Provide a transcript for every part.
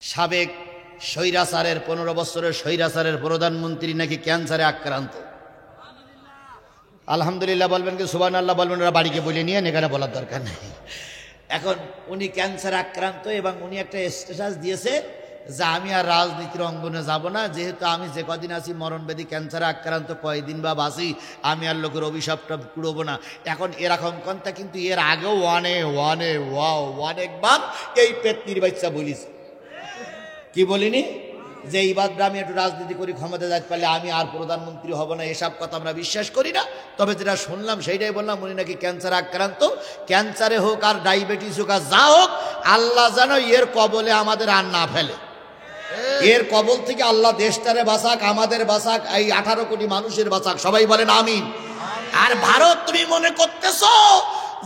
সাবেক স্বৈরাচারের 15 বছরের স্বৈরাচারের প্রধানমন্ত্রী নাকি ক্যান্সারে আক্রান্ত। আলহামদুলিল্লাহ বলবেন কি সুবহানাল্লাহ বলবেন, ওরা বাড়িকে বলে নিয়ে এখানে বলার দরকার নেই। এখন উনি ক্যান্সার আক্রান্ত এবং উনি একটা স্ট্যাটাস দিয়েছে যে আমি আর রাজনীতির অঙ্গনে যাব না, যেহেতু আমি যে কদিন আছি মরণব্যাধি ক্যান্সারে আক্রান্ত, কয়দিন বা বাঁচি, আমি আর লোকের অভিশাপটা কুড়বো না। এখন এরকম কথা কিন্তু এর আগেও অনেকবার এই পেতনির বাচ্চা বলিস, কি বলিনি যে এইবার আমি একটু রাজনীতি করি, ক্ষমতা যাইতে পারলে আমি আর প্রধানমন্ত্রী হব না, এসব কথা আমরা বিশ্বাস করি না। তবে যেটা শুনলাম সেইটাই বললাম, উনি নাকি ক্যান্সার আক্রান্ত। ক্যান্সারে হোক আর ডায়াবেটিস হোক আর যা হোক, আল্লাহ যেন এর কবলে আমাদের আর না ফেলে। এর কবল থেকে আল্লাহ দেশটারে বাঁচাক, আমাদের বাঁচাক, এই 18 কোটি মানুষের বাঁচাক, সবাই বলেন আমিন। আর ভারত, তুমি মনে করতেছো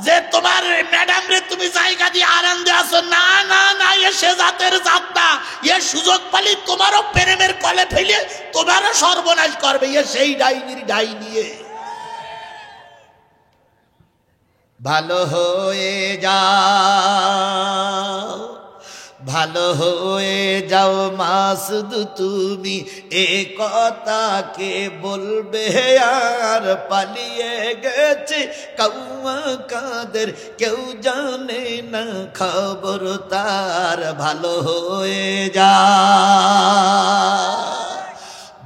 যে তোমার ম্যাডাম রে তুমি জায়গা দিয়ে আনন্দে আছো? না না না, এ সে জাতের জাত না। এ সুযোগ পালি তোমারও প্রেমের কলে ফেলে তোমারও সর্বনাশ করবে। এ সেই ডাইনির ডাইনি। ভালো হয়ে যাও, ভালো হয়ে যাও মাসুদ তুমি, এ কথাকে বলবে আর পালিয়ে গেছে কাউয়া কাদের, কেউ জানে না খবর তার। ভালো হয়ে যাও,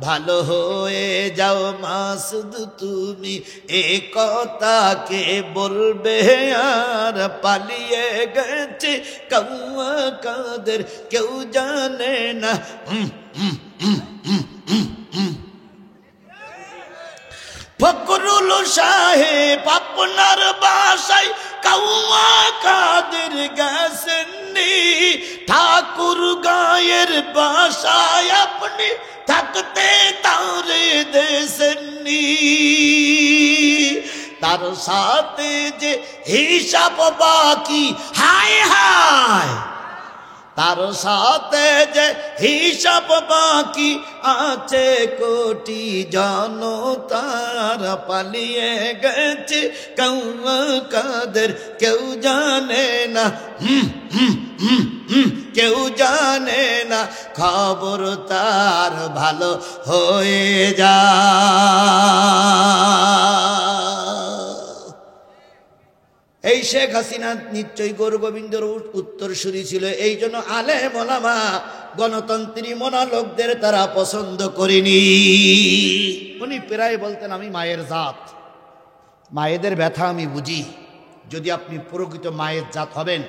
ভালো হয়ে যাও মাসুদ তুমি, এ কথাকে বলবে আর পালিয়ে গেছে কাউয়া কাদের, কেউ জানে না। ফখরুল সাহেব আপনার বাসায় কাউয়া কাদের গেছেননি, ঠাকুর গায়ের বাসায় আপনি থাকতে তারে দেশেননি। তার সাথে যে হিসাব বাকি, হায় হায়, তার সাথে যে হিসাব বাকি আছে কোটি জনতার, পালিয়ে গেছে কাউয়া কাদের, কেউ জানে না, কেউ জানে না খবর তার। ভালো হয়ে যা। এই শেখ হাসিনা নিশ্চয়ই গৌরগোবিন্দর উত্তরসূরি ছিল, এই জন্য আলেম ওলামা গণতন্ত্রী মনা লোকদের তারা পছন্দ করেনি। উনি প্রায় বলতেন আমি মায়ের জাত, মায়েদের ব্যথা আমি বুঝি। যদি আপনি প্রকৃত মায়ের জাত হবেন,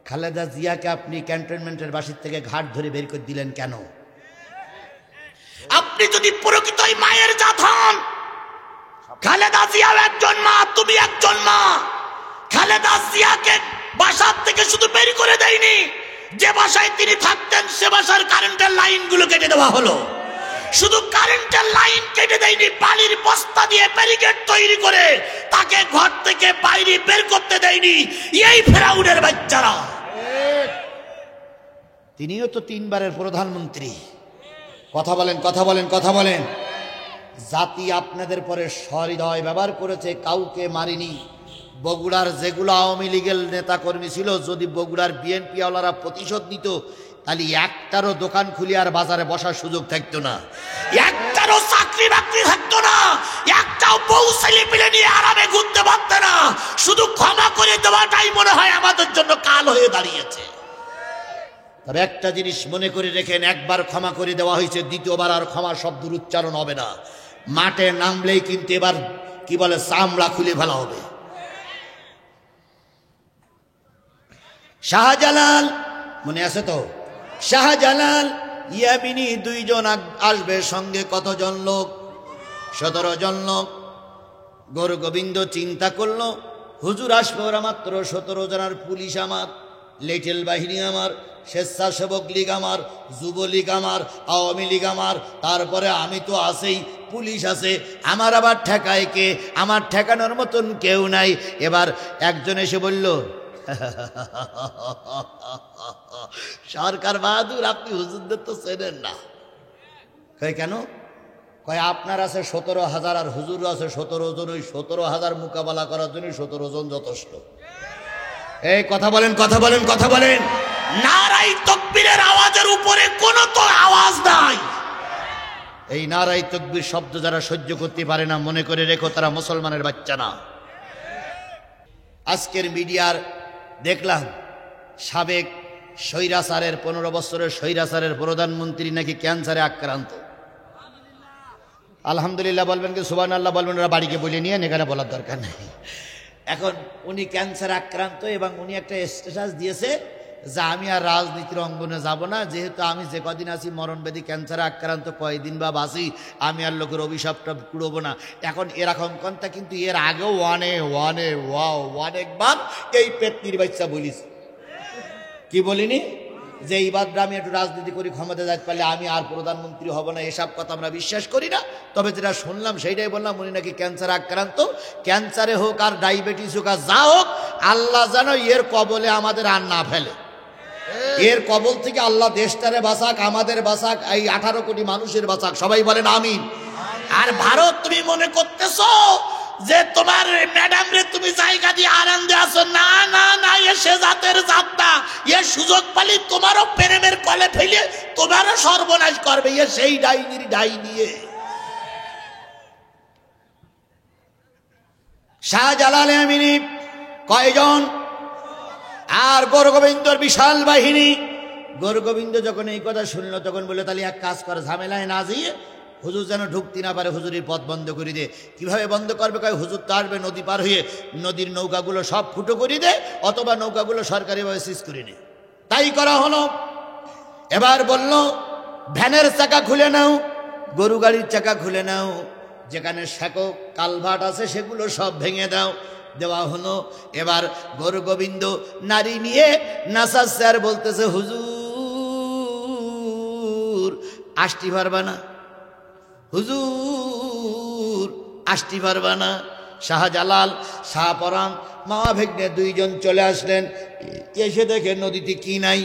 খালেদা জিয়াকে আপনি ক্যান্টনমেন্টের বাসির থেকে ঘাট ধরে বের করে দিলেন কেন? আপনি যদি প্রকৃত মায়ের জাত হন, খালেদা জিয়াও একজন মা, তুমি একজন মা। খালেদা জিয়াকে বাসার থেকে শুধু বের করে দেয়নি, যে বাসায় তিনি থাকতেন সে বাসার কারেন্টের লাইনগুলো কেটে দেওয়া হলো। শুধু কারেন্টের লাইন কেটে দেয়নি, বালির বস্তা দিয়ে ব্যারিকেড তৈরি করে তাকে ঘর থেকে বাইরে বের করতে দেয়নি। এই ফেরাউনের বাচ্চারা, তিনিও তো 3 বারের প্রধানমন্ত্রী। কথা বলেন, কথা বলেন, কথা বলেন। জাতি আপনাদের পরে সহৃদয় ব্যবহার করেছে, কাউকে মারিনি। বগুড়ার যেগুলো আওয়ামী লীগের নেতা কর্মী ছিল, যদি বগুড়ার বিএনপি ওয়ালারা প্রতিশোধ নিত, তাহলে একটারও দোকান খুলে আর বাজারে বসার সুযোগ থাকতো না, একটারও চাকরি বাকরি থাকতো না, একটাও বউ ছেলে পেলে নিয়ে আরামে ঘুরতে পারতো না। শুধু ক্ষমা করে দেওয়াটাই মনে হয় আমাদের জন্য কাল হয়ে দাঁড়িয়েছে। তবে একটা জিনিস মনে করে রেখেন, একবার ক্ষমা করে দেওয়া হয়েছে, দ্বিতীয়বার আর ক্ষমা শব্দের উচ্চারণ হবে না। মাঠে নামলেই কিন্তু এবার কি বলে, চামড়া খুলে ফেলা হবে। শাহজালাল, মনে আছে তো? শাহজালাল ইয়ামিনী 2 জন আসবে, সঙ্গে কতজন লোক? 17 জন লোক। গৌরগোবিন্দ চিন্তা করলো, হুজুর আসবে, ওরা মাত্র 17 জনের, পুলিশ আমার, লিটল বাহিনী আমার, স্বেচ্ছাসেবক লীগ আমার, যুবলীগ আমার, আওয়ামী লীগ আমার, তারপরে আমি তো আছেই, পুলিশ আছে, আমার আবার ঠেকায় কে? আমার ঠেকানোর মতন কেউ নাই। এবার একজন এসে বলল, সরকার বাহাদুর, আপনি হুজুরদের তো চেনেন না। কই কেন? কয় আপনার আছে 17,000 আর হুজুর আছে 17 জন, ওই 17,000 মোকাবেলা করার জন্য 17 জন যথেষ্ট। এই কথা বলেন, কথা বলেন, কথা বলেন। নারায়ে তাকবীরের এই নারায়ে তাকবীর শব্দ যারা সহ্য করতে পারে না, মনে করে রেখো তারা মুসলমানের বাচ্চা না। আজকের মিডিয়ার দেখলাম সাবেক স্বৈরাচারের 15 বছরের স্বৈরাচারের প্রধানমন্ত্রী নাকি ক্যান্সারে আক্রান্ত। আলহামদুলিল্লাহ বলবেন কি সুবহানাল্লাহ বলবেন, ওরা বাড়িকে বলে নিয়ে এখানে বলার দরকার নেই। এখন উনি ক্যান্সার আক্রান্ত এবং উনি একটা স্ট্যাটাস দিয়েছে যে আমি আর রাজনীতির অঙ্গনে যাব না, যেহেতু আমি যে কদিন আছি মরণব্যাধি ক্যান্সারে আক্রান্ত, কয়দিন বা বাঁচি, আমি আর লোকের অভিশাপটা কুড়বো না। এখন এরকম কথা কিন্তু এর আগেও অনেকবার এই পেতনির বাচ্চা বলিস, কি বলিনি যে এইবার আমি একটু রাজনীতি করি, ক্ষমতা যাইতে পারলে আমি আর প্রধানমন্ত্রী হব না, এসব কথা আমরা বিশ্বাস করি না। তবে যেটা শুনলাম সেইটাই বললাম, উনি নাকি ক্যান্সার আক্রান্ত। ক্যান্সারে হোক আর ডায়াবেটিস হোক আর যা হোক, আল্লাহ যেন এর কবলে আমাদের আর না ফেলে। এর কবল থেকে আল্লাহ দেশটারে বাঁচাক, আমাদের বাঁচাক, এই 18 কোটি মানুষের বাঁচাক, সবাই বলেন আমিন। আর ভারত, তুমি মনে করতেছো যে তোমার ম্যাডাম রে তুমি জায়গা দিয়ে আনন্দে আছো? না না না, এ সে জাতের জাত না। এ সুযোগ পালি তোমারও প্রেমের কলে ফেলে তোমারও সর্বনাশ করবে। এ সেই ডাইনির ডাইনি। শাহজালাল আমিনী কয়জন? আর গৌরগোবিন্দর বিশাল বাহিনী। গৌরগোবিন্দ যখন এই কথা শুনলো তখন বললো তাহলে এক কাজ করে, ঝামেলায় না যেয়ে হুজুর যেন ঢুকতে না পারে, হুজুরের পথ বন্ধ করে দে। কিভাবে বন্ধ করবে? কয় হুজুর তো আসবে নদী পার হয়ে, নদীর নৌকাগুলো সব ফুটো করে দে, অথবা নৌকাগুলো সরকারিভাবে সিজ করে নে। তাই করা হলো। এবার বলল ভ্যানের চাকা খুলে নাও, গরু গাড়ির চাকা খুলে নাও, যেখানে সাঁকো কালভার্ট আছে সেগুলো সব ভেঙে দাও। দেওয়া হলো। এবার গৌরগোবিন্দ নারী নিয়ে নাচাচ্ছে আর বলতেছে হুজুর আসতে পারবা না, হুজুর আসতে পারবা না। শাহজালাল, শাহপরাণ, মা ভেগ্নে দুইজন চলে আসলেন। এসে দেখে নদীতে কি নাই,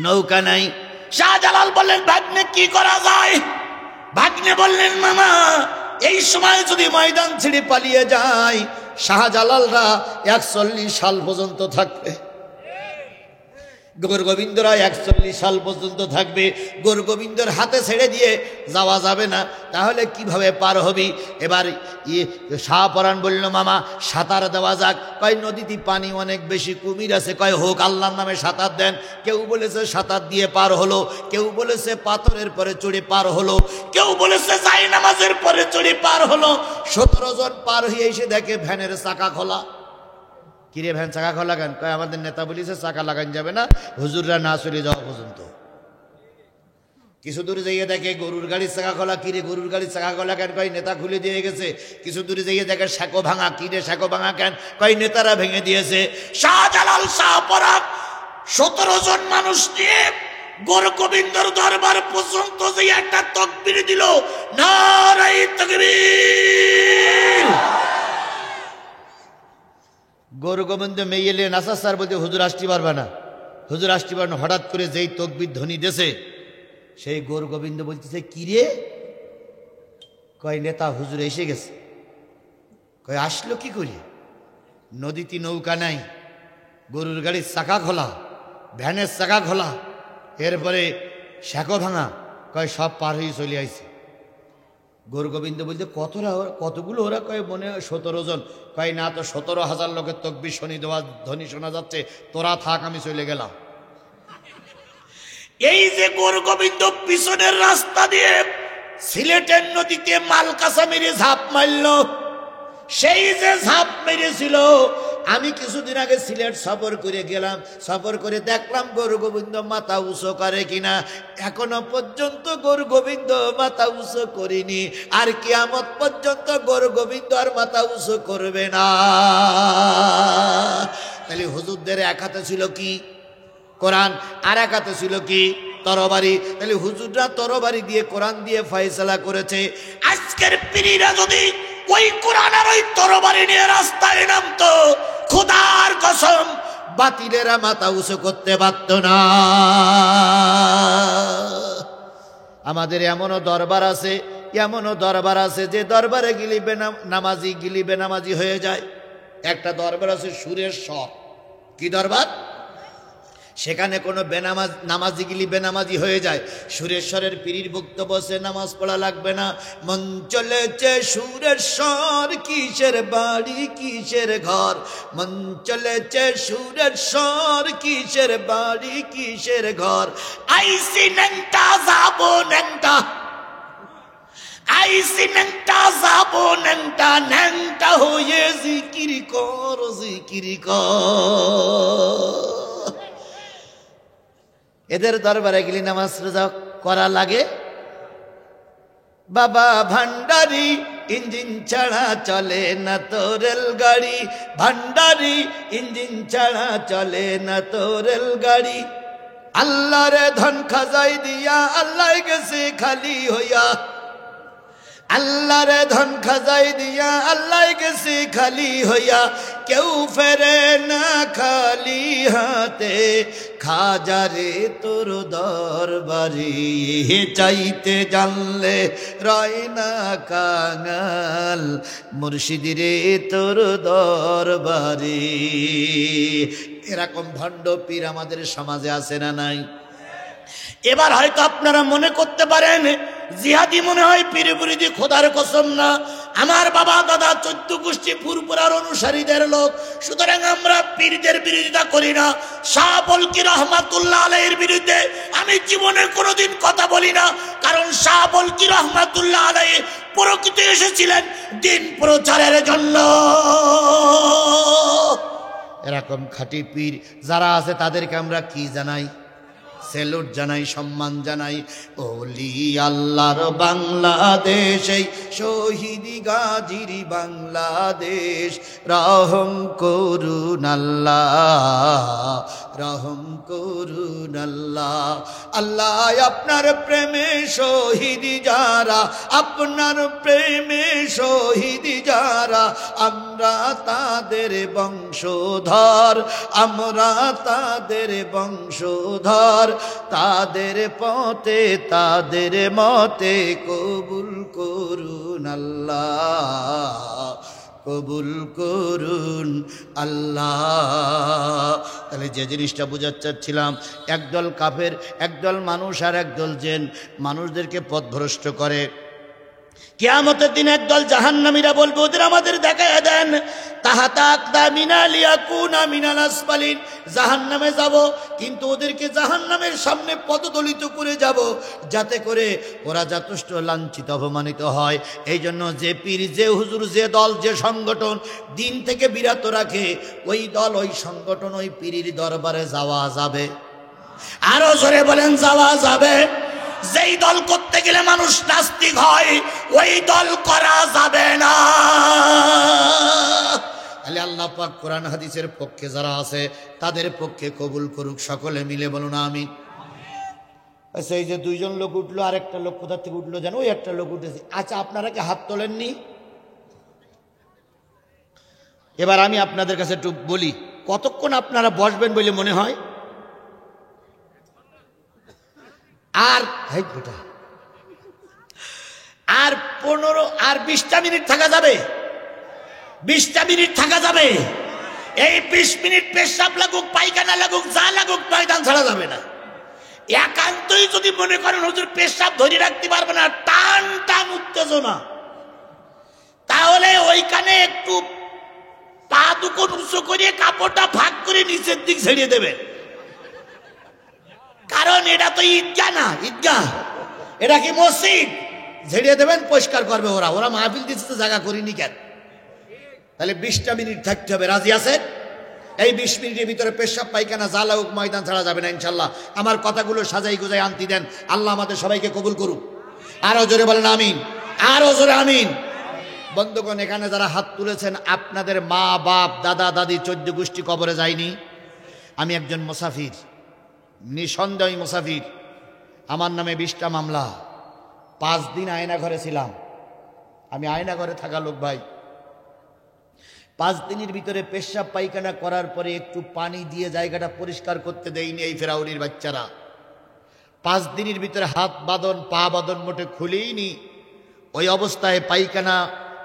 নৌকা নাই। শাহজালাল বললেন ভাগ্নে কি করা যায়? ভাগ্নে বললেন মামা এই সময় যদি ময়দান ছেড়ে পালিয়ে যায়, শাহজালালরা 41 সাল পর্যন্ত থাকবে, গৌরগোবিন্দরা 41 সাল পর্যন্ত থাকবে। গৌরগোবিন্দর হাতে ছেড়ে দিয়ে যাওয়া যাবে না, তাহলে কিভাবে পার হবি? এবার শাহপরাণ বলল মামা সাঁতার দেওয়া যাক। কয় নদীতে পানি অনেক বেশি, কুমির আছে। কয় হোক, আল্লাহর নামে সাঁতার দেন। কেউ বলেছে সাঁতার দিয়ে পার হলো, কেউ বলেছে পাথরের পরে চড়ে পার হলো, কেউ বলেছে যাই নামাজের পরে চড়ে পার হলো। 17 জন পার হয়ে এসে দেখে ভ্যানের চাকা খোলা। কিরে ভ্যান চাকা খোলা কেন? কয় আমাদের নেতা বলিছে চাকা লাগান যাবে না হুজুররা না চলে যাওয়া পর্যন্ত। কিছু দূরে যাইয়ে দেখে গরুর গাড়ির চাকা খোলা। কিরে গরুর গাড়ির চাকা খোলা কেন? কয় নেতা খুলে দিয়ে গেছে। কিছু দূরে যাইয়ে দেখে সাঁকো ভাঙা। কিরে সাঁকো ভাঙা কেন? কয় নেতারা ভেঙে দিয়েছে। শাহজালাল, শাহপরাণ 17 জন মানুষ নিয়ে গৌরগোবিন্দর দরবার পর্যন্ত যে একটা তাকবীর দিল, নারায়ে তাকবীর। গৌরগোবিন্দ মেয়েলে নাসার বলতে হুজুর আসতে পারবে না, হুজুর আসতে পারবে না। হঠাৎ করে যেই তাকবীর ধ্বনি দেশে, সেই গৌরগোবিন্দ বলতেছে কিরে? কয় নেতা হুজুর এসে গেছে। কয় আসলো কি করে? নদীতে নৌকা নাই, গরুর গাড়ির চাকা খোলা, ভ্যানের চাকা খোলা, এরপরে সাঁকো ভাঙা। কয় সব পার হয়ে চলে আইছে। গৌরগোবিন্দ বলতে কতগুলো ওরা? কয় মনে হয় 17 জন। কয় না তো 17,000 লোকের তাকবীর শনি দেওয়া ধ্বনি শোনা যাচ্ছে, তোরা থাক আমি চলে গেলাম। এই যে গৌরগোবিন্দ পিছনের রাস্তা দিয়ে সিলেটের নদীতে মালকাসা মেরে ঝাঁপ মারল, সেই যে ঝাঁপ মেরেছিল, আমি কিছুদিন আগে সিলেট সফর করে গেলাম। সফর করে দেখলাম গৌরগোবিন্দ মাথা উঁচু করে কিনা। এখনো পর্যন্ত গৌরগোবিন্দ মাথা উঁচু করিনি, আর কিয়ামত পর্যন্ত গৌরগোবিন্দ আর মাথা উঁচু করবে না। তাহলে হুজুরদের এক হাতে ছিল কি? কোরআন, আর এক হাতে ছিল কি? তরবারি। তাহলে হুজুররা তরবারি দিয়ে কোরআন দিয়ে ফয়সালা করেছে। আজকের পীররা যদি ওই কোরআন আর ওই তরবারি নিয়ে রাস্তায় নামতো, খোদার কসম বাতিলেরা মাথা উঁচু করতে পারত না। আমাদের এমনও দরবার আছে, এমনও দরবার আছে যে দরবারে গেলে বেনামাজি হয়ে যায়। একটা দরবার আছে সুরেশ্বর। কি দরবার? সেখানে কোনো নামাজি গিলি বেনামাজি হয়ে যায়। সুরেশ্বরের পীরির বক্তব্য সে নামাজ পড়া লাগবে না। মন চলেছে সুরেশ্বর, কিসের বাড়ি কিসের ঘর। মন চলেছে সুরেশ্বর, কিসের বাড়ি কিসের ঘর। আইসি ন্যাংটা যাবো ন্যাংটা, আইসি ন্যাংটা যাবো ন্যাংটা, ন্যাংটা হয়ে জিকির কর জিকির কর। এদের দরবারে গেলে নামাজ রোজা করা লাগে? বাবা ভান্ডারি ইঞ্জিন ছাড়া চলে না তো রেলগাড়ি, ভান্ডারি ইঞ্জিন ছাড়া চলে না তো রেলগাড়ি। আল্লাহরে ধন খাজাই দিয়া আল্লাহ গেছে খালি হইয়া, আল্লাহরে ধন খাজাই দিয়া আল্লাহ গেছে খালি হইয়া। কেউ ফেরে না খালি হাতে, খাজারে তোর দরবারি চাইতে জানলে রয় না কাঙাল, মুর্শিদিরে তোর দরবারি। এরকম ভণ্ড পীর আমাদের সমাজে আছে না নাই? এবার হয়তো আপনারা মনে করতে পারেন জিহাদি মনে হয় পীর মুরিদি, খোদার কসম না। আমার বাবা দাদা 14 গোষ্ঠী ফুরফুরার অনুসারীদের লোক, সুতরাং আমরা পীরদের বিরোধিতা করি না। শাহ বলকি রহমাতুল্লাহ আলাইহির বিরুদ্ধে আমি জীবনে কোনোদিন কথা বলি না, কারণ শাহ বলকি রহমাতুল্লাহ আলাইহি প্রকৃত এসেছিলেন দিন প্রচারের জন্য। এরকম খাঁটি পীর যারা আছে তাদেরকে আমরা কি জানাই? সেলুট জানাই, সম্মান জানাই। ওলি আল্লাহর বাংলাদেশ, এই শহীদ গাজীর বাংলাদেশ, রহম করুন আল্লাহ, রহম করুন আল্লাহ। আল্লাহ আপনার প্রেমে শহীদ যারা, আপনার প্রেমে শহীদ যারা, আমরা তাদের বংশধর, আমরা তাদের বংশধর। তাদের পথে তাদের মতে কবুল করুন আল্লাহ, কবুল করুন আল্লাহ। তাহলে যে জিনিসটা বোঝাতে চাচ্ছিলাম, একদল কাফের, একদল মানুষ আর একদল জিন মানুষদেরকে পথভ্রষ্ট করে। কিয়ামতের দিন একদল জাহান্নামীরা বলবে, ওদের আমাদের দেখায় দেন। তাহাতা আকদামিনা লিয়াকুনা মিনাল আসফালিন, জাহান্নামে যাব, কিন্তু ওদেরকে জাহান্নামের সামনে পদদলিত করে যাব, যাতে করে ওরা যথেষ্ট লাঞ্ছিত অপমানিত হয়। এই জন্য যে পীর, যে হুজুর, যে দল, যে সংগঠন দিন থেকে বিরত রাখে, ওই দল, ওই সংগঠন, ওই পীরের দরবারে যাওয়া যাবে। আরো জোরে বলেন, যাওয়া যাবে। যেই দল করতে গেলে মানুষ নাস্তিক হয়, ওই দল করা যাবে না। তাহলে আল্লাহ পাক কোরআন হাদিসের পক্ষে যারা আছে তাদের পক্ষে কবুল করুক। সকলে মিলে বলুন আমিন। আচ্ছা, এই যে দুইজন লোক উঠলো, আরেকটা লোক কোথা থেকে উঠলো জানো? ওই একটা লোক উঠেছে। আচ্ছা, আপনারা কি হাত তোলেননি? এবার আমি আপনাদের কাছে একটু বলি, কতক্ষণ আপনারা বসবেন বলে মনে হয়? আর 15 আর 20টা মিনিট থাকা যাবে? 20টা মিনিট থাকা যাবে? এই 20 মিনিট পেশাব লাগুক, পায়খানা লাগুক, যা লাগুক, ময়দান ছাড়া যাবে না। একান্তই যদি মনে করেন হুজুর পেশাব ধরে রাখতে পারবে না, টান টান উত্তেজনা, তাহলে ওইখানে একটু পা দুটো উঁচু করে কাপড়টা ভাগ করে নিচের দিক ছেড়িয়ে দেবে। কারণ এটা তো ঈদগাহ না, ঈদগাহ, এটা কি মসজিদ। ঝেড়িয়ে দেবেন, পরিষ্কার করবে ওরা। ওরা মাহফিল দিচ্ছে তো জায়গা করিনি কেন? তাহলে 20টা মিনিট থাকতে হবে। রাজি আছেন? এই 20 মিনিটের ভিতরে পেশাব পায়খানা যা লাগুক ময়দান ছাড়া যাবে না ইনশাল্লাহ। আমার কথাগুলো সাজাই গুজাই আনতে দেন। আল্লাহ আমাদের সবাইকে কবুল করুক। আরো জোরে বলেন আমিন, আরো জোরে আমিন। বন্ধুগণ, এখানে যারা হাত তুলেছেন, আপনাদের মা বাপ দাদা দাদি 14 গোষ্ঠী কবরে যায়নি? আমি একজন মুসাফির, নিঃসন্দেহ মুসাফির। আমার নামে 20টা মামলা। 5 দিন আয়না ঘরে ছিলাম। আমি আয়না ঘরে থাকা লোক ভাই। 5 দিনের ভিতরে পেশাব পায়খানা করার পরে একটু পানি দিয়ে জায়গাটা পরিষ্কার করতে দেয়নি এই ফেরাউনির বাচ্চারা। 5 দিনের ভিতরে হাত বাঁধন, পা বাঁধন মোটে খুলেইনি। ওই অবস্থায় পায়খানা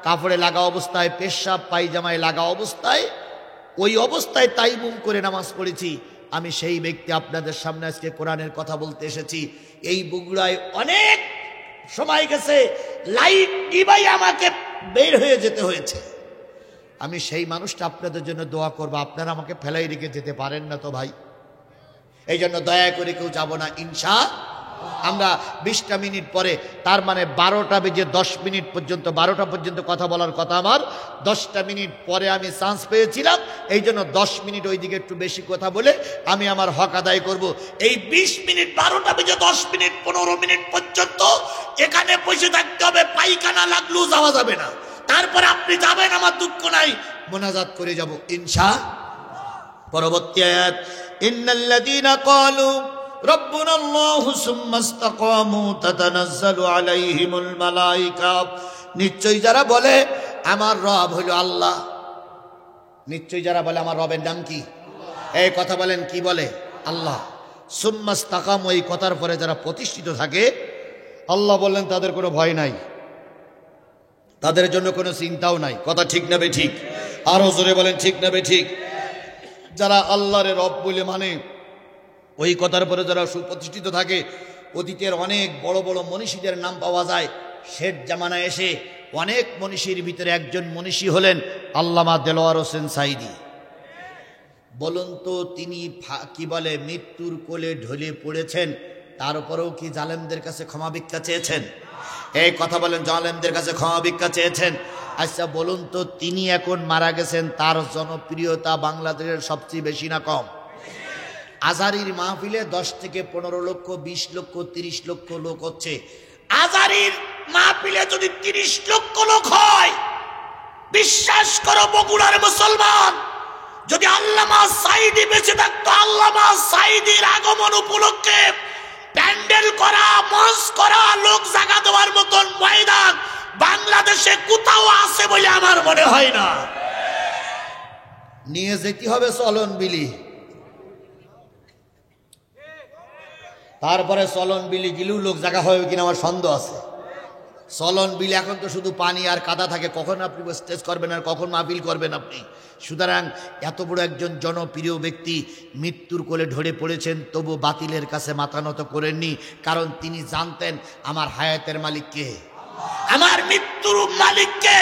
কাপড়ে লাগা অবস্থায়, পেশাব পায়জামায় লাগা অবস্থায়, ওই অবস্থায় তাইমুম করে নামাজ পড়েছি। আমি সেই ব্যক্তি আপনাদের সামনে আজকে কোরআনের কথা বলতে এসেছি। এই বগুড়ায় অনেক সময় গেছে, লাইট নিভাই আমাকে বের হয়ে যেতে হয়েছে। আমি সেই মানুষটা আপনাদের জন্য দোয়া করব, আপনারা আমাকে ফেলাই রেখে যেতে পারেন না তো ভাই। এই জন্য দয়া করে কেউ যাব না ইনশাআল্লাহ। আমরা 20টা মিনিট পরে, তার মানে 12টা বেজে 10 মিনিট পর্যন্ত, 12টা পর্যন্ত কথা বলার কথা আমার, 10টা মিনিট পরে আমি চান্স পেয়েছিলাম। এই জন্য 10 মিনিট ওইদিকে একটু বেশি কথা বলে আমি আমার হক আদায় করব। এই 20 মিনিট, 12টা বেজে 10 মিনিট 15 মিনিট পর্যন্ত এখানে বসে থাকতে হবে, পায়খানা লাগলেও যাওয়া যাবে না। তারপরে আপনি যাবেন, আমার দুঃখ নাই, মোনাজাত করে যাব ইনশাআল্লাহ। পরবর্তী আয়াত, ইন্নাল্লাযীনা ক্বালু রব্বুনা আল্লাহু সুম্মা ইসতাকামু তাতানাজ্জালু আলাইহিমুল মালায়েকা, নিশ্চয়ই যারা বলে আমার রব হলো আল্লাহ, নিশ্চয়ই যারা বলে আমার রবের নাম কি, এই কথা বলেন কি বলে, আল্লাহ। সুম্মা ইসতাকামু, এই কথার পরে যারা প্রতিষ্ঠিত থাকে, আল্লাহ বললেন তাদের কোনো ভয় নাই, তাদের জন্য কোনো চিন্তাও নাই। কথা ঠিক না বে ঠিক? আরো জোরে বলেন ঠিক না বে ঠিক? যারা আল্লাহরে রব বলে মানে, ওই কথার পরে যারা সুপ্রতিষ্ঠিত থাকে, অতীতের অনেক বড় বড় মনীষীদের নাম পাওয়া যায়। শেষ জামানায় এসে অনেক মনীষীর ভিতরে একজন মনীষী হলেন আল্লামা দেলোয়ার হোসেন সাইদি। বলুন তো, তিনি কি বলে মৃত্যুর কোলে ঢলে পড়েছেন, তারপরেও কি জালেমদের কাছে ক্ষমা ভিক্ষা চেয়েছেন? এই কথা বলেন, জালেমদের কাছে ক্ষমা ভিক্ষা চেয়েছেন? আচ্ছা বলুন তো, তিনি এখন মারা গেছেন, তার জনপ্রিয়তা বাংলাদেশের সবচেয়ে বেশি না কম? আজারির মাহফিলে 10 থেকে 15 লক্ষ, 20 লক্ষ, 30 লক্ষ লোক হচ্ছে। আজারির মাহফিলে যদি 30 লক্ষ লোক হয়, বিশ্বাস করো বগুড়ার মুসলমান, যদি আল্লামা সাইদি বেঁচে থাকতো, আল্লামা সাইদির আগমন উপলক্ষে প্যান্ডেল করা, মঞ্চ করা, লোক জায়গা দেওয়ার মতন ময়দান বাংলাদেশে কোথাও আছে বলে আমার মনে হয় না। নিয়ে যেতে হবে চলন বিলি, তারপরে চলন বিলি গিলেও লোক জায়গা হবে কিনা আমার সন্দেহ আছে। চলন বিলি এখন তো শুধু পানি আর কাদা থাকে, কখন আপনি স্টেজ করবেন আর কখন মাহফিল করবেন আপনি। সুতরাং এত বড় একজন জনপ্রিয় ব্যক্তি মৃত্যুর কোলে ঢলে পড়েছেন, তবু বাতিলের কাছে মাথা নত করেননি, কারণ তিনি জানতেন আমার হায়াতের মালিককে, আমার মৃত্যুর মালিককে,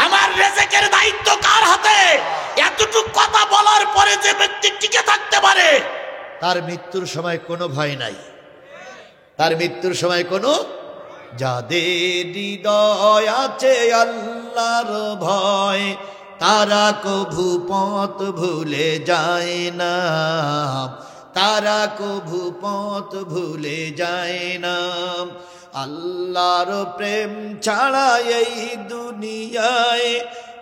আমার রেজেকের দায়িত্ব কার হাতে। এতটুকু কথা বলার পরে যে ব্যক্তি টিকে থাকতে পারে, তার মৃত্যুর সময় কোনো ভয় নাই, তার মৃত্যুর সময় কোনো, যাদের হৃদয় আছে আল্লাহর ভয়, তারা কভু পথ ভুলে যায় না, তারা কভু পথ ভুলে যায় না। আল্লাহর প্রেম ছাড়া এই দুনিয়ায়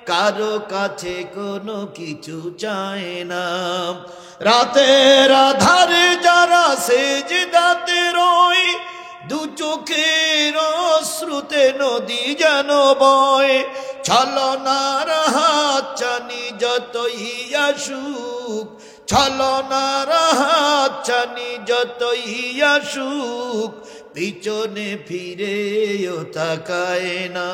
কারো কাছে কোনো কিছু চায় না। রাতের আধারে যারা সেজদাতে রয়, দু চোখের অশ্রুতে নদী যেন বয়, ছলনার হাত চানি যতই আসুক, ছলনার হাত চানি যতই আসুক, পিছনে ফিরেও তাকায় না।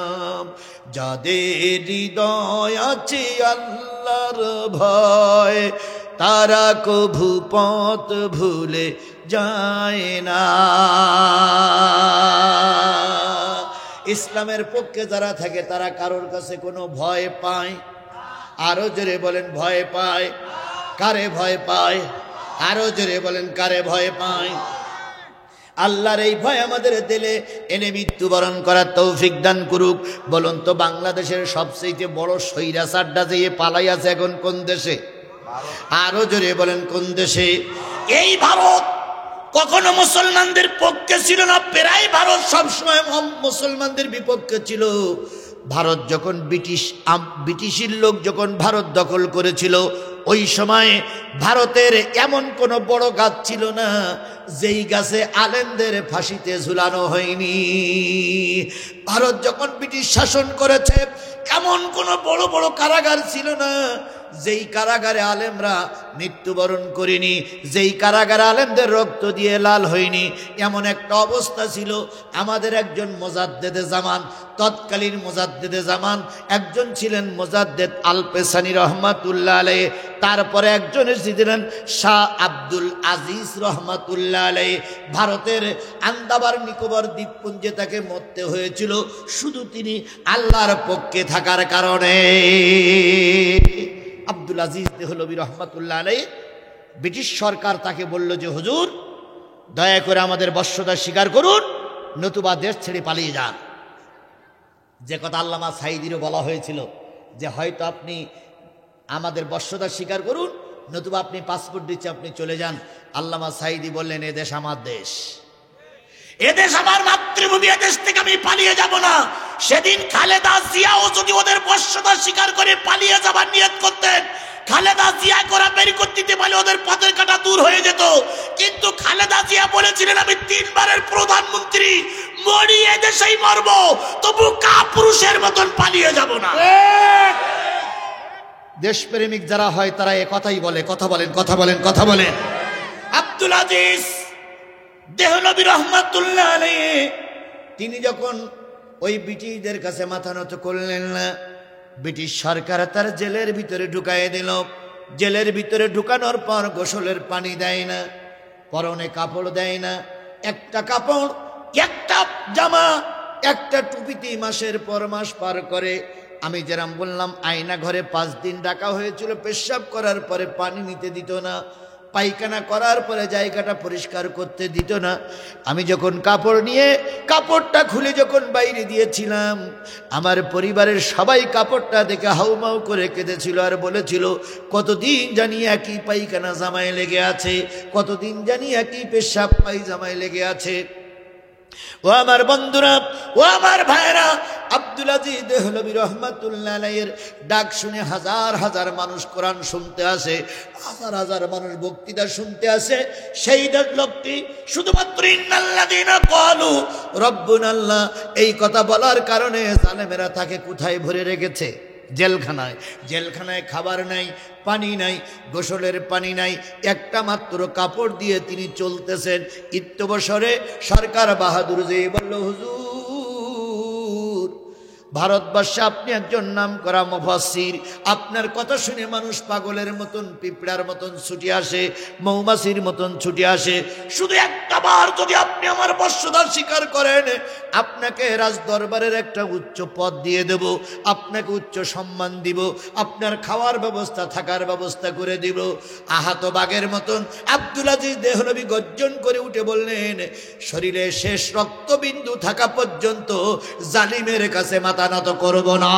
যাদের হৃদয় আছে আল্লাহর ভয়, তারা কভু পথ ভুলে যায় না। ইসলামের পক্ষে যারা থাকে তারা কারোর কাছে কোনো ভয় পায়? আরো জোরে বলেন ভয় পায়? কারে ভয় পায়? আরো জোরে বলেন কারে ভয় পায়? আল্লাহর এই ভয় আমাদের দিলে এনে মৃত্যুবরণ করার তৌফিক দান করুক। বলুন তো, বাংলাদেশের সবচেয়ে বড় স্বৈরাচারটা যে পালাই আছে এখন কোন দেশে? আরো জোরে বলেন কোন দেশে? এই ভারত কখনো মুসলমানদের পক্ষে ছিল না, প্রায় ভারত সবসময় মুসলমানদের বিপক্ষে ছিল। ভারত যখন ব্রিটিশের লোক যখন ভারত দখল করেছিল, ওই সময় ভারতের এমন কোন বড় গাছ ছিল না যেই গাছে আলেমদের ফাঁসিতে ঝুলানো হয়নি। ভারত যখন ব্রিটিশ শাসন করেছে, এমন কোন বড় বড় কারাগার ছিল না যেই কারাগারে আলেমরা মৃত্যুবরণ করেনি, যেই কারাগারে আলেমদের রক্ত দিয়ে লাল হয়নি, এমন একটা অবস্থা ছিল। আমাদের একজন মুজাদ্দেদে জামান, তৎকালীন মুজাদ্দেদে জামান একজন ছিলেন মুজাদ্দেদ আল পেসানি রহমাতুল্লাহ আলাইহি, তারপরে একজন ছিলেন শাহ আব্দুল আজিজ রহমাতুল্লাহ আলাইহি। ভারতের আন্দামান নিকোবর দ্বীপপুঞ্জে তাকে মরতে হয়েছিল শুধু তিনি আল্লাহর পক্ষে থাকার কারণে। আব্দুল আজিজ দেহলভী রহমাতুল্লাহ আলাইহি, ব্রিটিশ সরকার তাকে বলল যে হুজুর দয়া করে আমাদের বশ্যতা স্বীকার করুন, নতুবা দেশ ছেড়ে পালিয়ে যান। যে কথা আল্লামা সাঈদীরও বলা হয়েছিল যে হয়তো আপনি আমাদের বশ্যতা স্বীকার করুন, নতুবা আপনি পাসপোর্ট দিচ্ছে আপনি চলে যান। আল্লামা সাঈদী বললেন এদেশ আমার দেশ, এদেশ আমার মাতৃভূমি, এদেশ থেকে আমি পালিয়ে যাব না। সেদিন খালেদা জিয়াও যদি ওদের বশ্যতা স্বীকার করে পালিয়ে যাবার নিয়ত করতেন, খালেদা জিয়া করা বের করতে দিতে পারলে ওদের পথের কাটা দূর হয়ে যেত। কিন্তু খালেদা জিয়া বলেছিলেন আমি 3 বারের প্রধানমন্ত্রী, মরি এদেশেই মরব, তবু কাপুরুষের মতন পালিয়ে যাব না। দেশপ্রেমিক যারা হয় তারা এ কথাই বলে। কথা বলেন, কথা বলেন, কথা বলেন। আব্দুল আজিজ দেহলভী রহমাতুল্লাহ আলাইহি তিনি যখন ওই ব্রিটিশদের কাছে মাথা নত করলেন না, ব্রিটিশ সরকার তার জেলের ভিতরে ঢুকাইয়ে দিল। জেলের ভিতরে ঢুকানোর পর গোসলের পানি দেয় না, পরনে কাপড় দেয় না, একটা কাপড়, একটা জামা, একটা টুপিতে মাসের পর মাস পার করে। আমি যেরাম বললাম আয়না ঘরে 5 দিন ডাকা হয়েছিল, পেশাব করার পরে পানি নিতে দিত না, পায়খানা করার পরে জায়গাটা পরিষ্কার করতে দিত না। আমি যখন কাপড় নিয়ে কাপড়টা খুলে যখন বাইরে দিয়েছিলাম, আমার পরিবারের সবাই কাপড়টা দেখে হাউমাউ করে কেঁদেছিল আর বলেছিল কতদিন জানি একই পায়খানা জামায় লেগে আছে, কতদিন জানি একই পেশাব পায়জামায় লেগে আছে। ও আমার বন্ধুরা, ও আমার ভাইরা, আব্দুল আজিজ দেহলভী রহমাতুল্লাহ আলাইহির ডাক শুনে হাজার হাজার মানুষ কোরআন শুনতে আসে, হাজার হাজার মানুষ বক্তৃতা শুনতে আসে। সেই লোকটি শুধুমাত্র ইন্নাল্লাযীনা ক্বালু রাব্বুনাল্লাহ এই কথা বলার কারণে জালেমেরা তাকে কোথায় ভরে রেখেছে? জেলখানায়। জেলখানায় খাবার নাই, পানি নাই, গোসলের পানি নাই, একটা মাত্র কাপড় দিয়ে তিনি চলতেছেন। ইত্যবসরে সরকার বাহাদুর যে বলল হুজুর ভারতবর্ষে আপনি একজন নাম করা মুফাসসির, আপনার কথা শুনে মানুষ পাগলের মতন পিঁপড়ার মতন ছুটে আসে, মৌমাছির মতন ছুটে আসে। শুধু একটা বার যদি আপনি আমার বশ্যতা স্বীকার করেন, আপনাকে রাজদরবারের একটা উচ্চ পদ দিয়ে দেব, আপনাকে উচ্চ সম্মান দিব, আপনার খাওয়ার ব্যবস্থা থাকার ব্যবস্থা করে দিব। আহত বাঘের মতন আব্দুল আজিজ দেহলভী গর্জন করে উঠে বললেন শরীরে শেষ রক্তবিন্দু থাকা পর্যন্ত জালিমের কাছে মাথা নত করব না।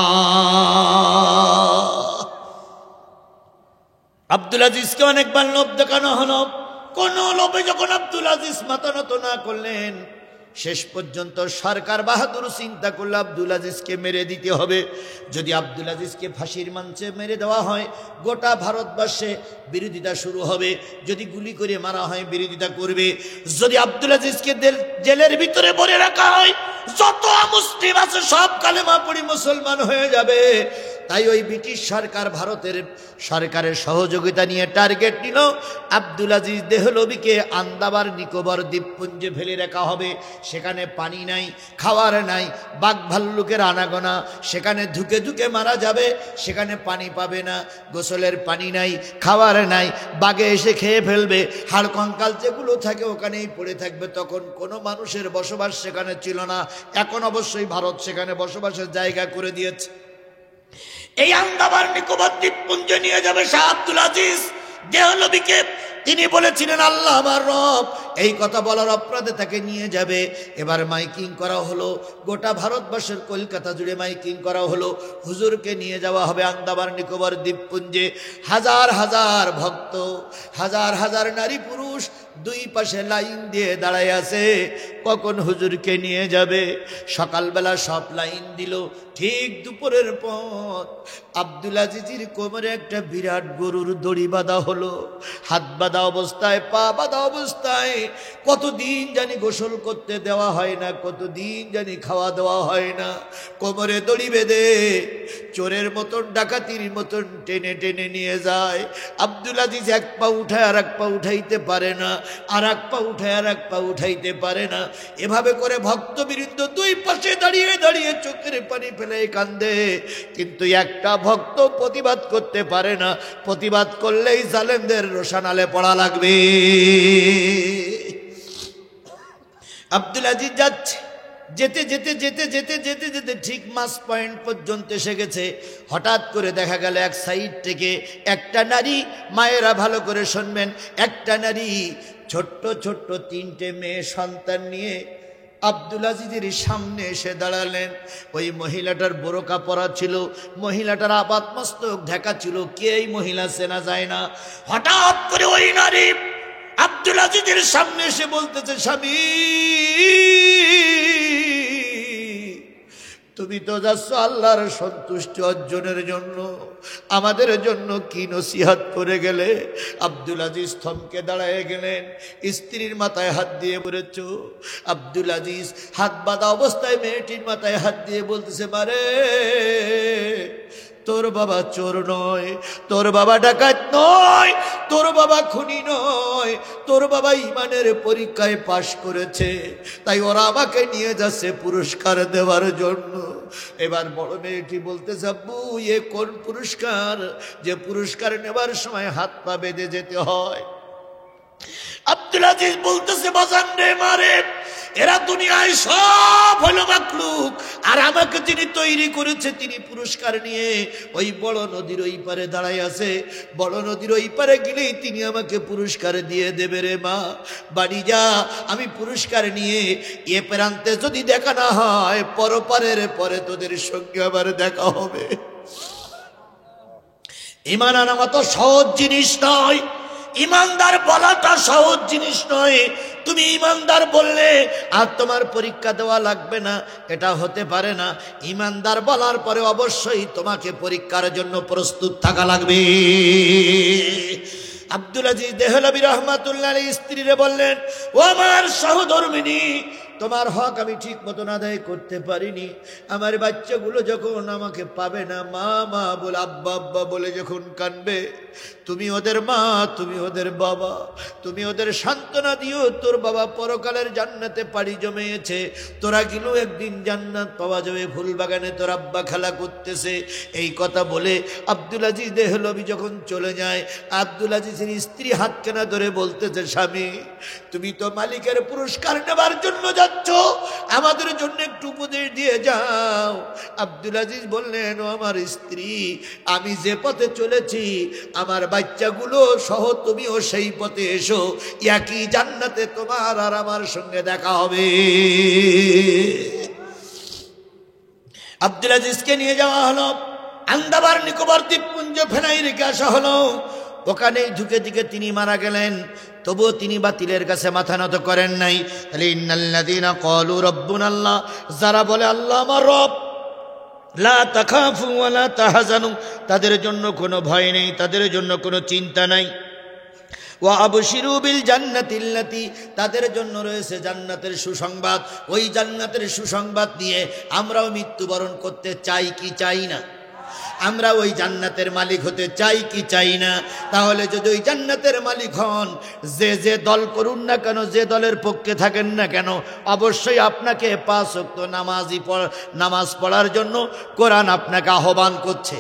আব্দুল আজিজকে অনেকবার লোভ দেখানো হলো, কোন লোভে যখন আব্দুল আজিজ মাথা নত না করলেন, শেষ পর্যন্ত সরকার বাহাদুর চিন্তা করল আব্দুল আজিজকে মেরে দিতে হবে। যদি আব্দুল আজিজকে ফাঁসির মঞ্চে মেরে দেওয়া হয়, গোটা ভারতবর্ষে বিরোধিতা শুরু হবে। যদি গুলি করে মারা হয়, বিরোধিতা করবে। যদি আব্দুল আজিজকে জেলের ভিতরে ভরে রাখা হয়, যত মুসলিম আছে সব কালেমা পড়ি মুসলমান হয়ে যাবে। তাই ওই ব্রিটিশ সরকার ভারতের সরকারের সহযোগিতা নিয়ে টার্গেট নিল আব্দুল আজিজ দেহলভীকে আন্দামান নিকোবর দ্বীপপুঞ্জে ফেলে রাখা হবে। সেখানে পানি নাই, খাওয়ার নাই, বাঘ ভাল্লুকের আনাগোনা, সেখানে ধুকে ধুকে মারা যাবে, সেখানে পানি পাবে না, গোসলের পানি নাই, খাওয়ার নাই, বাঘে এসে খেয়ে ফেলবে, হাড় কঙ্কাল যেগুলো থাকে ওখানেই পড়ে থাকবে। তখন কোনো মানুষের বসবাস সেখানে ছিল না। এখন অবশ্যই ভারত সেখানে বসবাসের জায়গা করে দিয়েছে। এই আন্দামান নিকোবর দ্বীপপুঞ্জে নিয়ে যাবে শাহ আব্দুল আজিজ দেহলভীকে। তিনি বলেছিলেন আল্লাহ আমার রব, এই কথা বলার অপরাধে তাকে নিয়ে যাবে। এবার মাইকিং করা হলো, গোটা ভারতবর্ষের কলকাতা জুড়ে মাইকিং করা হলো, হুজুরকে নিয়ে যাওয়া হবে আন্দামান নিকোবর দ্বীপপুঞ্জে। হাজার হাজার ভক্ত, হাজার হাজার নারী পুরুষ দুই পাশে লাইন দিয়ে দাঁড়ায় আছে, কখন হুজুরকে নিয়ে যাবে। সকালবেলা সব লাইন দিল, ঠিক দুপুরের পর আব্দুল আজিজের কোমরে একটা বিরাট গরুর দড়ি বাঁধা হলো, হাত বাঁধা অবস্থায়, পা বাঁধা অবস্থায়। কতদিন জানি গোসল করতে দেওয়া হয় না, কতদিন জানি খাওয়া দেওয়া হয় না, কোমরে দড়ি বেঁধে চোরের মতন, ডাকাতির মতন টেনে টেনে নিয়ে যায়। আব্দুল আজিজ এক পা উঠায় আর এক পা উঠাইতে পারে না, আর এক পা উঠায় আর এক পা উঠাইতে পারে না। এভাবে করে ভক্তবৃন্দ দুই পাশে দাঁড়িয়ে দাঁড়িয়ে চোখের পানি ফেলে কান্দে, কিন্তু একটা ভক্ত প্রতিবাদ করতে পারে না। প্রতিবাদ করলেই জালেমদের রোশানালে পড়া লাগবে। আব্দুল আজিজ যাচ্ছে, যেতে যেতে যেতে যেতে যেতে যেতে ঠিক মাস পয়েন্ট পর্যন্ত এসে গেছে। হঠাৎ করে দেখা গেল এক সাইড থেকে একটা নারী, মায়েরা ভালো করে শুনবেন, একটা নারী ছোট্ট ছোট্ট তিনটে মেয়ে সন্তান নিয়ে আব্দুল আজিজের সামনে এসে দাঁড়ালেন। ওই মহিলাটার বোরকা পরা ছিল, মহিলাটার আপাত মস্তক ঢাকা ছিল, কে এই মহিলা চেনা যায় না। হঠাৎ করে ওই নারী আব্দুল আজিজের সামনে এসে বলতেছে, স্বামী তুমি তো যাচ্ছ আল্লাহর সন্তুষ্টি অর্জনের জন্য, আমাদের জন্য কি নসিহত করে গেলে? আব্দুল আজিজ থমকে দাঁড়ায় গেলেন, স্ত্রীর মাথায় হাত দিয়ে পড়েছ। আব্দুল আজিজ হাত বাঁধা অবস্থায় মেয়েটির মাথায় হাত দিয়ে বলতেছে, মারে তোর বাবা চোর নয়, তোর বাবা ডাকাত নয়, তোর বাবা খুনি নয়, তোর বাবা ইমানের পরীক্ষায় পাশ করেছে, তাই ওরা আমাকে নিয়ে যাচ্ছে পুরস্কার দেওয়ার জন্য। এবার বড় মেয়েটি বলতেছে, আব্বু এ কোন পুরস্কার যে পুরস্কার নেবার সময় হাত পা বেঁধে যেতে হয়? আব্দুল আজিজ বলতেছে, বাজান রে মারে, এরা দুনিয়ায় সব হলো মাখলুক, আর আমাকে যিনি তৈরি করেছে তিনি পুরস্কার নিয়ে ওই বড় নদীর ওই পারে দাঁড়ায় আছে। বড় নদীর ওই পারে গেলেই তিনি আমাকে পুরস্কার দিয়ে দেবে রে মা, বাড়ি যা, আমি পুরস্কার নিয়ে এ প্রান্তে যদি দেখা না হয় পরপারের পরে তোদের সঙ্গে আবার দেখা হবে। ঈমান আনা মত সহজ জিনিস নয়, ইমানদার বলাটা সহজ জিনিস নয়। তুমি ইমানদার বললে আর তোমার পরীক্ষা দেওয়া লাগবে না, এটা হতে পারে না। ইমানদার বলার পরে অবশ্যই তোমাকে পরীক্ষার জন্য প্রস্তুত থাকা লাগবে। আব্দুল আজিজ দেহলভী রহমাতুল্লাহ আলাইহি স্ত্রীরে বললেন, ও আমার সহধর্মিনী, তোমার হক আমি ঠিক মতন আদায় করতে পারিনি। আমার বাচ্চাগুলো যখন আমাকে পাবে না, মা মা বলে, আব্বা আব্বা বলে যখন কানবে, তুমি ওদের মা, তুমি ওদের বাবা, তুমি ওদের সান্ত্বনা দিও। তোর বাবা পরকালের জান্নাতে পাড়ি জমিয়েছে, তোরা গেলেও একদিন জান্নাত পাওয়া যাবে। ফুলবাগানে তোর আব্বা খেলা করতেছে। এই কথা বলে আব্দুল আজিজ দেহলভী যখন চলে যায়, আব্দুল আজিজের স্ত্রী হাত কেনা ধরে বলতেছে, স্বামী তুমি তো মালিকের পুরস্কার নেবার জন্য যাচ্ছ, আমাদের জন্য একটু উপদেশ দিয়ে যাও। আব্দুল আজিজ বললেন, ও আমার স্ত্রী, আমি যে পথে চলেছি আমার বাচ্চাগুলো সহ তুমিও সেই পথে এসো, একই জান্নাতে তোমার আর আমার সঙ্গে দেখা হবে। আব্দুল আজিজকে নিয়ে যাওয়া হলো, আন্দামান নিকোবর দ্বীপপুঞ্জ ফেনায় রেখে আসা হলো। ওখানে ঢুকে দিকে তিনি মারা গেলেন, তবুও তিনি বাতিলের কাছে মাথা নত করেন নাই। তাহলে ইন্নাল্লাযীনা ক্বালু রাব্বুনাল্লাহ, যারা বলে আল্লাহ আমার রব, লা তাখাফু ওয়া লা তাহজানু, তাদের জন্য কোনো ভয় নেই, তাদের জন্য কোনো চিন্তা নাই। ওয়া আবশিরু বিল জান্নাতিল্লাতী, তাদের জন্য রয়েছে জান্নাতের সুসংবাদ। ওই জান্নাতের সুসংবাদ নিয়ে আমরাও মৃত্যুবরণ করতে চাই কি চাই না? আমরা ওই জান্নাতের মালিক হতে চাই কি চাই না? তাহলে যদি ওই জান্নাতের মালিক হন, যে যে দল করুন না কেন, যে দলের পক্ষে থাকেন না কেন, অবশ্যই আপনাকে 5 ওয়াক্ত নামাজ পড়ার জন্য কোরআন আপনাকে আহ্বান করছে।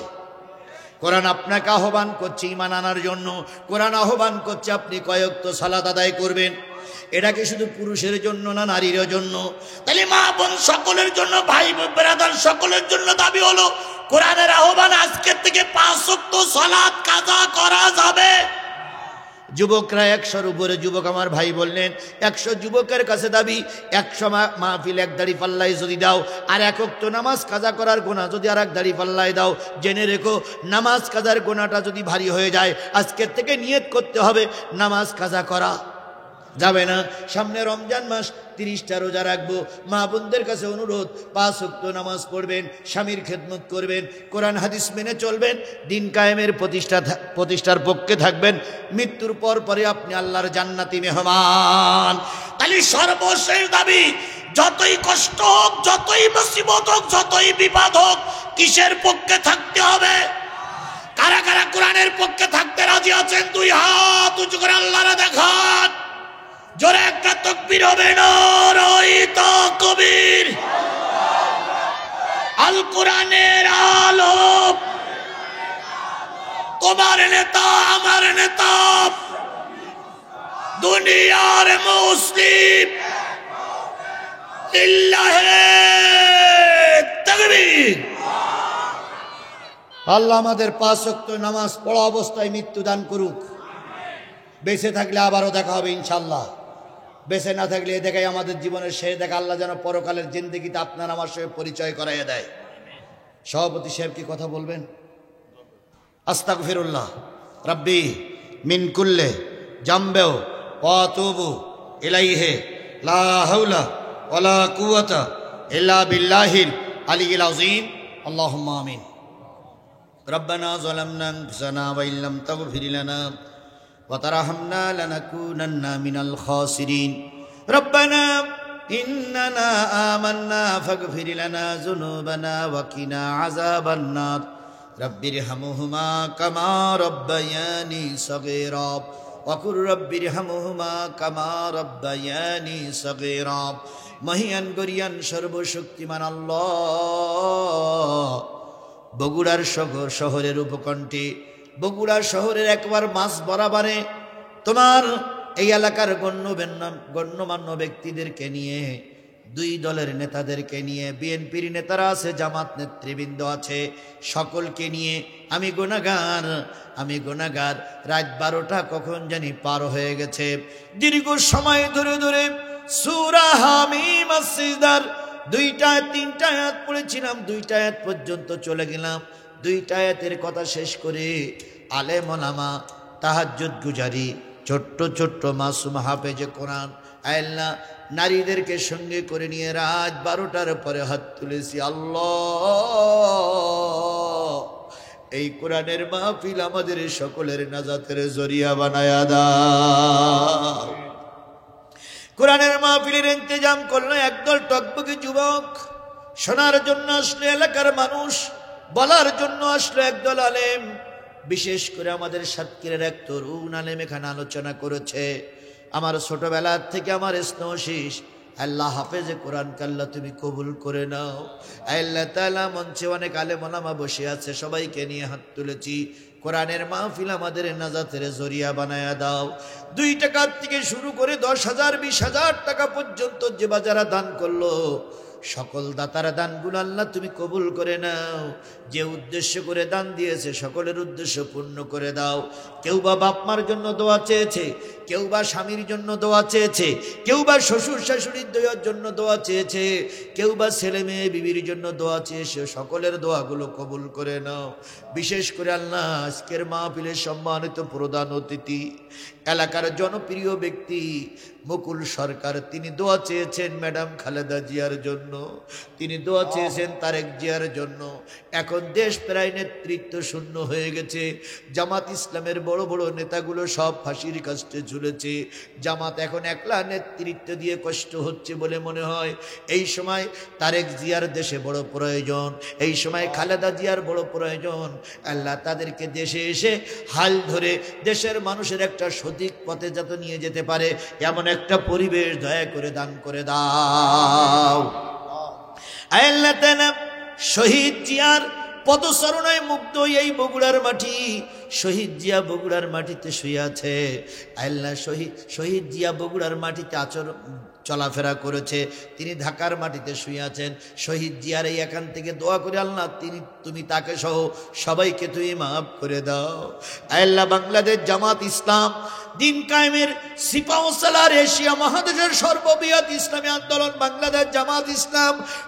কোরআন আপনাকে আহ্বান করছে ঈমান আনার জন্য। কোরআন আহ্বান করছে আপনি কয় ওয়াক্ত সালাত আদায় করবেন। এটা কি শুধু পুরুষের জন্য না নারীর জন্য? তাহলে মা বোন সকলের জন্য, ভাই ব্রাদার সকলের জন্য দাবি হলো কোরআনের আহ্বান, আজকের থেকে 5 ওয়াক্ত সালাত কাজা করা যাবে। যুবকরা 100-র উপরে যুবক আমার ভাই বললেন, 100 যুবকের কাছে দাবি, 100 মাহফিল এক দাড়ি পাল্লায় যদি দাও, আর 1 ওয়াক্ত নামাজ কাজা করার গোনা যদি আর এক দাড়ি পাল্লায় দাও, জেনে রেখো নামাজ কাজার গোনাটা যদি ভারী হয়ে যায়, আজকের থেকে নিয়ত করতে হবে নামাজ কাজা করা। যাবে না। সামনে রমজান মাস, 30টা রোজা রাখবো। মা বোনদের কাছে অনুরোধ, 5 ওয়াক্ত নামাজ পড়বেন, স্বামীর খেদমত করবেন, কোরআন হাদিস মেনে চলবেন, দিন কায়েমের প্রতিষ্ঠার পক্ষে থাকবেন। মৃত্যুর পর পরে আপনি আল্লাহর জান্নাতি মেহমান। তাহলে সর্বশেষ দাবি, যতই কষ্ট হোক, যতই মুসিবত হোক, যতই বিপদ হোক, কিসের পক্ষে থাকতে হবে? কারা কারা কোরআনের পক্ষে থাকতে রাজি আছেন? 2 হাত উঁচু করে আল্লাহরে দেখান। জোরে একটা তাকবীর হবে না? রহিত কবির আল কোরআনের আলো, তোমার নেতা আমার নেতা, দুনিয়ার মুসলিম, লিল্লাহে তাকবীর। আল্লাহ আমাদের 5 ওয়াক্ত নামাজ পড়া অবস্থায় মৃত্যু দান করুক। বেঁচে থাকলে আবারও দেখা হবে ইনশাল্লাহ, বেঁচে না থাকলে এ দেখাই আমাদের জীবনের শেষ দেখা। আল্লাহ যেন পরকালের জিন্দেগিতে আপনার আমার সঙ্গে পরিচয় করাইয়া দেয়। সভাপতি সাহেব কি কথা বলবেন? আস্তাগফিরুল্লাহ রাব্বি মিন কুল্লে জামবেও ওয়া তুবু ইলাইহি লা হাওলা ওয়ালা কুওয়াতা ইল্লা বিল্লাহিল আলিয়্যিল আযীম। আল্লাহুম্মা আমিন। রব্বানা যালামনা আনফুসানা ওয়া ইল্লাম তাগফির লানা ওয়া তারহামনা লানাকুনান্না মিনাল খাসিরিন। রব্বানা ইন্নানা আমান্না ফাগফির লানা যুনুবানা ওয়া কিনা আযাবান নার। রব্বিরহামহুমা কামা রব্বায়ানি সগীরা ওয়া কুর রব্বিরহামহুমা কামা রব্বায়ানি সগীরা। মহিয়ান গরিয়ান সর্বশক্তিমান আল্লাহ, বগুড়ার শহরের উপকণ্ঠে, বগুড়া শহরের একবার মাঝ বরাবরে তোমার এই এলাকার গণ্যমান্য ব্যক্তিদেরকে নিয়ে, 2 দলের নেতাদেরকে নিয়ে, বিএনপির নেতারা আছে, জামাত নেতৃবৃন্দ আছে, সকলকে নিয়ে আমি গুনাহগার। রাত 12টা কখন জানি পার হয়ে গেছে। দীর্ঘ সময় ধরে ধরে সূরা হামিম আস-সিজদার 2টা 3টা আয়াত পড়েছিলাম, 2টা আয়াত পর্যন্ত চলে গেলাম। 2টা আয়াতের কথা শেষ করে আলেম ওলামা, তাহাজ্জুদ গুজারি, ছোট্ট ছোট্ট মাসুম হাফেজে কোরআন, আল্লাহ নারীদেরকে সঙ্গে করে নিয়ে রাত 12টার পরে হাত তুলেছি। আল্লাহ, এই কোরআনের মাহফিল আমাদের সকলের নাজাতের জরিয়া বানায়া দাও। কোরআনের মাহফিলের ইন্তজাম করলো একদল টকবকে যুবক, শোনার জন্য আসলো এলাকার মানুষ, বলার জন্য আসলো একদল আলেম। বিশেষ করে আমাদের সাতক্ষীরার এক তরুণ আলেম এখানে আলোচনা করেছে। আমার ছোটবেলার থেকে আমার স্নেহশীষ আল্লাহ হাফেজে কোরআন কাল্লা তুমি কবুল করে নাও। আল্লাহ তাআলা মঞ্চে অনেক আলেম ওলামা বসে আছে, সবাইকে নিয়ে হাত তুলেছি। কোরআনের মাহফিল আমাদের নাজাতের জরিয়া বানায়া দাও। 2 টাকা থেকে শুরু করে 10,000 20,000 টাকা পর্যন্ত যে বাজারা দান করলো, সকল দাতারা দানগুলো আল্লাহ তুমি কবুল করে নাও। যে উদ্দেশ্য করে দান দিয়েছে সকলের উদ্দেশ্য পূর্ণ করে দাও। কেউ বা বাপ মার জন্য দোয়া চেয়েছে, কেউ বা স্বামীর জন্য দোয়া চেয়েছে, কেউ বা শ্বশুর শাশুড়ির দোয়ার জন্য দোয়া চেয়েছে, কেউ বা ছেলে মেয়ে বিবির জন্য দোয়া চেয়েছে। সকলের দোয়াগুলো কবুল করে নাও। বিশেষ করে আল্লাহ আজকের মাহফিলের সম্মানিত প্রধান অতিথি, এলাকার জনপ্রিয় ব্যক্তি মুকুল সরকার, তিনি দোয়া চেয়েছেন ম্যাডাম খালেদা জিয়ার জন্য, তিনি দোয়া চেয়েছেন তারেক জিয়ার জন্য। এখন দেশ প্রায় নেতৃত্ব শূন্য হয়ে গেছে। জামাত ইসলামের বড় বড় নেতাগুলো সব ফাঁসির কাস্টে ঝুলেছে। জামাত এখন একলা নেতৃত্ব দিয়ে কষ্ট হচ্ছে বলে মনে হয়। এই সময় তারেক জিয়ার দেশে বড় প্রয়োজন, এই সময় খালেদা জিয়ার বড় প্রয়োজন। আল্লাহ তাদেরকে দেশে এসে হাল ধরে দেশের মানুষের একটা সঠিক পথে যাতে নিয়ে যেতে পারে এমন একটা পরিবেশ দয়া করে দান করে দাও। আল্লাহ তাআলা শহীদ জিয়ার পদচরণায় মুগ্ধ এই বগুড়ার মাটি, শহীদ জিয়া বগুড়ার মাটিতে শুয়ে আছে। আল্লাহ শহীদ জিয়া বগুড়ার মাটিতে চলাফেরা করেছে, তিনি ঢাকার মাটিতে শুয়ে আছেন। শহীদ জিয়ার এই এখান থেকে দোয়া করে আল্লাহ তুমি তাকে সহ সবাইকে তুমি মাফ করে দাও। আল্লাহ বাংলাদেশ জামাত ইসলাম দিন কায়েমের সিপাহসালার এশিয়া মহাদেশের সর্ববৃহৎ ইসলামী আন্দোলন বাংলাদেশ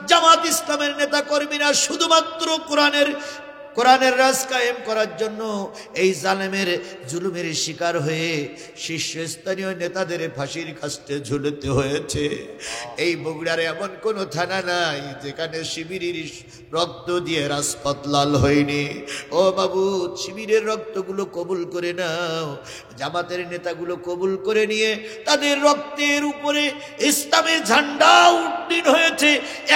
জামাত ইসলামের নেতা কর্মীরা শুধুমাত্র কোরআনের কোরআনের রাজ কায়েম করার জন্য এই জালেমের জুলুমের শিকার হয়ে শীর্ষস্থানীয় নেতাদের ফাঁসির কাস্টে ঝুলতে হয়েছে। এই বগুড়ার এমন কোনো থানা নাই যেখানে শিবিরের রক্ত দিয়ে রাজপথ লাল হয়নি। ও বাবু, শিবিরের রক্তগুলো কবুল করে নাও, জামাতের নেতাগুলো কবুল করে নিয়ে তাদের রক্তের উপরে ইসলামের ঝান্ডা উড্ডীন হয়েছে।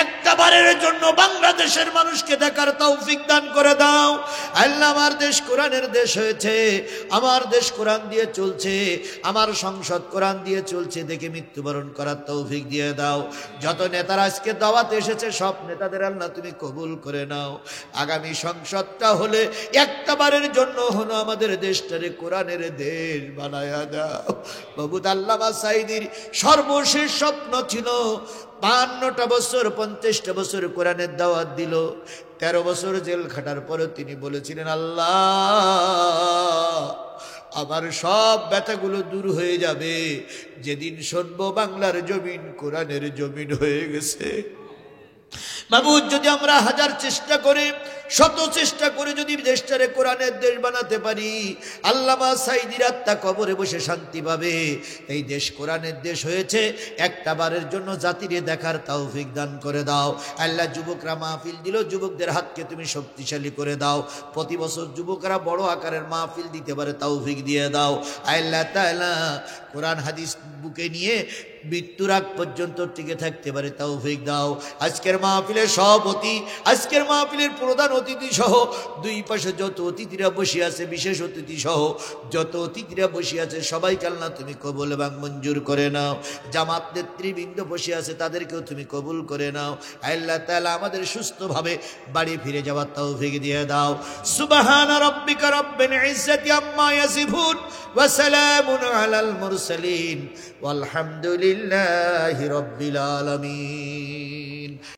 একটা বারের জন্য বাংলাদেশের মানুষকে দেখার তৌফিক দান করে দাও আল্লাহ। আমার দেশ কোরআনের দেশ হয়েছে, আমার দেশ কোরআন দিয়ে চলছে, আমার সংসদ কোরআন দিয়ে চলছে, দেখে মৃত্যুবরণ করার তৌফিক দিয়ে দাও। যত নেতারা আজকে দাওয়াতে এসেছে সব নেতাদের আল্লাহ তুমি কবুল করে নাও। আগামী সংসদটা হলে একটা বারের জন্য হলো আমাদের দেশটারে কোরআনের দেশ বানায়া দাও। বাবু আল্লামা সাঈদীর সর্বশেষ স্বপ্ন ছিল ৫২টা বছর ৫০টা বছর কোরআনের দাওয়াত দিল। ১৩ বছর জেল খাটার পরে তিনি বলেছিলেন, আল্লাহ আমার সব ব্যথাগুলো দূর হয়ে যাবে যেদিন শুনবো বাংলার জমিন কোরআনের জমিন হয়ে গেছে। মাবুদ, যদি আমরা হাজার চেষ্টা করে শত চেষ্টা করে যদি দেশটারে কোরআনের দেশ বানাতে পারি, আল্লামা সাঈদীর আত্মা কবরে বসে শান্তি পাবে। এই দেশ কোরআনের দেশ হয়েছে, একটা বারের জন্য জাতিরে দেখার তৌফিক দান করে দাও আল্লাহ। যুবকরা মাহফিল দিল, যুবকদের হাতকে তুমি শক্তিশালী করে দাও। প্রতি বছর যুবকরা বড় আকারের মাহফিল দিতে পারে তৌফিক দিয়ে দাও আল্লাহ তাআলা। কোরআন হাদিস বুকে নিয়ে মৃত্যুর আগ পর্যন্ত টিকে থাকতে পারে তৌফিক দাও। আজকের মাহফিলের সভাপতি, আজকের মাহফিলের প্রধান অতিথি সহ দুই পাশে যত অতিথিরা বসে আছে, বিশেষ অতিথি সহ যত অতিথিরা বসে আছে সবাইকে আল্লাহ তুমি কবুল এবং মঞ্জুর করে নাও। জামাত নেতৃবৃন্দ বসে আছে তাদেরকেও তুমি কবুল করে নাও আল্লাহ তাআলা। আমাদের সুস্থভাবে বাড়ি ফিরে যাওয়ার তৌফিক দিয়ে দাও। সুবহানা রাব্বিকা রাব্বিল ইজ্জাতি আম্মা ইয়াসিফুন ওয়া সালামুন আলাল মুরসালিন ওয়ালহামদুলিল্লাহি রাব্বিল আলামিন।